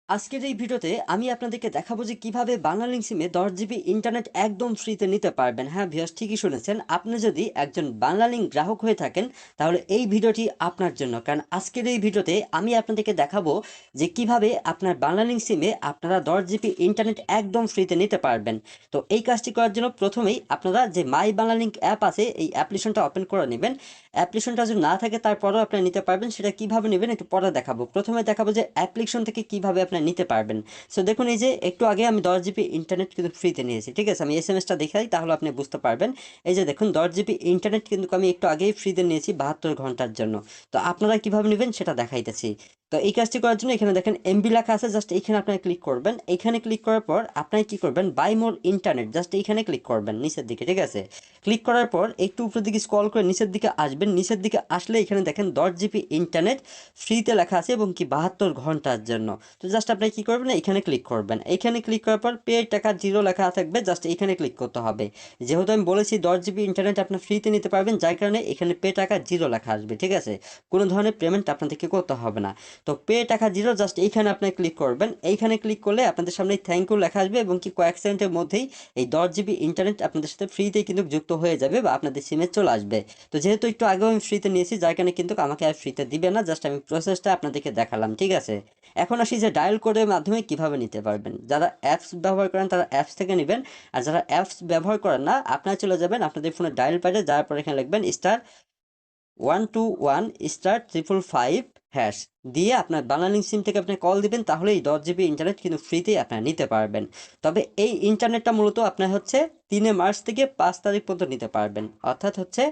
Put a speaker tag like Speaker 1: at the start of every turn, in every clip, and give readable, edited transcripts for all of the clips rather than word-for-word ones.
Speaker 1: আজকের এই ভিডিওতে আমি আপনাদেরকে দেখাবো যে কিভাবে বাংলালিংক সিমে 10 জিবি ইন্টারনেট একদম ফ্রিতে নিতে পারবেন। হ্যাঁ ভিউয়ার্স, ঠিকই শুনেছেন। আপনি যদি একজন বাংলালিংক গ্রাহক হয়ে থাকেন তাহলে এই ভিডিওটি আপনার জন্য, কারণ আজকের এই ভিডিওতে আমি আপনাদেরকে দেখাবো যে কিভাবে আপনার বাংলালিংক সিমে আপনারা 10 জিবি ইন্টারনেট একদম ফ্রিতে নিতে পারবেন। তো এই কাজটি করার জন্য প্রথমেই আপনারা যে মাই বাংলালিংক অ্যাপ আছে এই অ্যাপ্লিকেশনটা ওপেন করে নেবেন। অ্যাপ্লিকেশনটা যদি না থাকে তারপরেও আপনি নিতে পারবেন। সেটা কিভাবে নেবেন একটু পরে দেখাবো। প্রথমে দেখাবো যে অ্যাপ্লিকেশন থেকে কিভাবে আপনি নিতে পারবেন। সো দেখুন, এই যে একটু আগে আমি 10 জিবি ইন্টারনেট কিন্তু ফ্রিতে নিয়েছি, ঠিক আছে। আমি এসএমএসটা দেখাই তাহলে আপনি বুঝতে পারবেন। এই যে দেখুন, 10 জিবি ইন্টারনেট কিন্তু আমি একটু আগেই ফ্রিতে নিয়েছি 72 ঘন্টার জন্য। তো আপনারা কিভাবে নেবেন সেটা দেখাইতেছি। তো এই কাজটি করার জন্য এখানে দেখেন এমবি লেখা আছে, জাস্ট এইখানে আপনারা ক্লিক করবেন। এইখানে ক্লিক করার পর আপনারা কি করবেন, বাই মোর ইন্টারনেট, জাস্ট এইখানে ক্লিক করবেন নিচের দিকে, ঠিক আছে। ক্লিক করার পর একটু উপরের দিকে স্ক্রল করে নিচের দিকে আসবেন। নিচের দিকে আসলে এখানে দেখেন 10 জিবি ইন্টারনেট ফ্রিতে লেখা আছে এবং কি 72 ঘন্টার জন্য। তো জাস্ট আপনি কি করবেন, এখানে ক্লিক করবেন। এইখানে ক্লিক করার পর পে টাকা জিরো লেখা থাকবে, জাস্ট এইখানে ক্লিক করতে হবে। যেহেতু আমি বলেছি 10 জিবি ইন্টারনেট আপনি ফ্রিতে নিতে পারবেন, যার কারণে এখানে পে টাকা জিরো লেখা আসবে, ঠিক আছে। কোনো ধরনের পেমেন্ট আপনাদেরকে করতে হবে না। তো পে টাকা জিরো, জাস্ট এইখানে আপনি ক্লিক করবেন। এইখানে ক্লিক করলে আপনাদের সামনে থ্যাংক ইউ লেখা আসবে এবং কি কয়েক সেকেন্ডের মধ্যেই এই 10 জিবি ইন্টারনেট আপনাদের সাথে ফ্রিতেই কিন্তু যুক্ত হয়ে যাবে বা আপনাদের সিমে চলে আসবে। তো যেহেতু একটু আগেও আমি ফ্রিতে নিয়েছি, যার কারণে কিন্তু আমাকে আর ফ্রিতে দিবে না, জাস্ট আমি প্রসেসটা আপনাদেরকে দেখালাম, ঠিক আছে। এখন আসি যে ডায়াল কোডের মাধ্যমে কিভাবে নিতে পারবেন। যারা অ্যাপস ব্যবহার করেন তারা অ্যাপস থেকে নেবেন, আর যারা অ্যাপস ব্যবহার করেন না আপনারা চলে যাবেন আপনাদের ফোনে ডায়াল প্যাডে, যাওয়ার পর এখানে লিখবেন *121*555# দিয়ে আপনার বাংলালিংক সিম থেকে আপনি কল দিবেন, তাহলে এই 10 জিবি ইন্টারনেট কিন্তু ফ্রিতেই আপনারা নিতে পারবেন। তবে এই ইন্টারনেটটা মূলত আপনার হচ্ছে 3 মার্চ থেকে 5 তারিখ পর্যন্ত নিতে পারবেন, অর্থাৎ হচ্ছে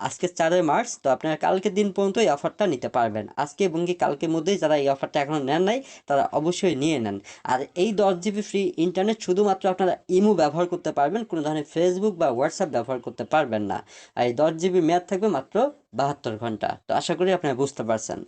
Speaker 1: আজকে 4 মার্চ, তো আপনারা কালকের দিন পর্যন্ত এই অফারটা নিতে পারবেন। আজকে এবং কি কালকের মধ্যেই যারা এই অফারটা এখনো নেন নাই তারা অবশ্যই নিয়ে নেন। আর এই 10 জিবি ফ্রি ইন্টারনেট শুধুমাত্র আপনারা ইমো ব্যবহার করতে পারবেন, কোনো ধরনের ফেসবুক বা হোয়াটসঅ্যাপ ব্যবহার করতে পারবেন না। আর এই 10 জিবি মেয়াদ থাকবে মাত্র 72 ঘন্টা। তো আশা করি আপনারা বুঝতে পারছেন।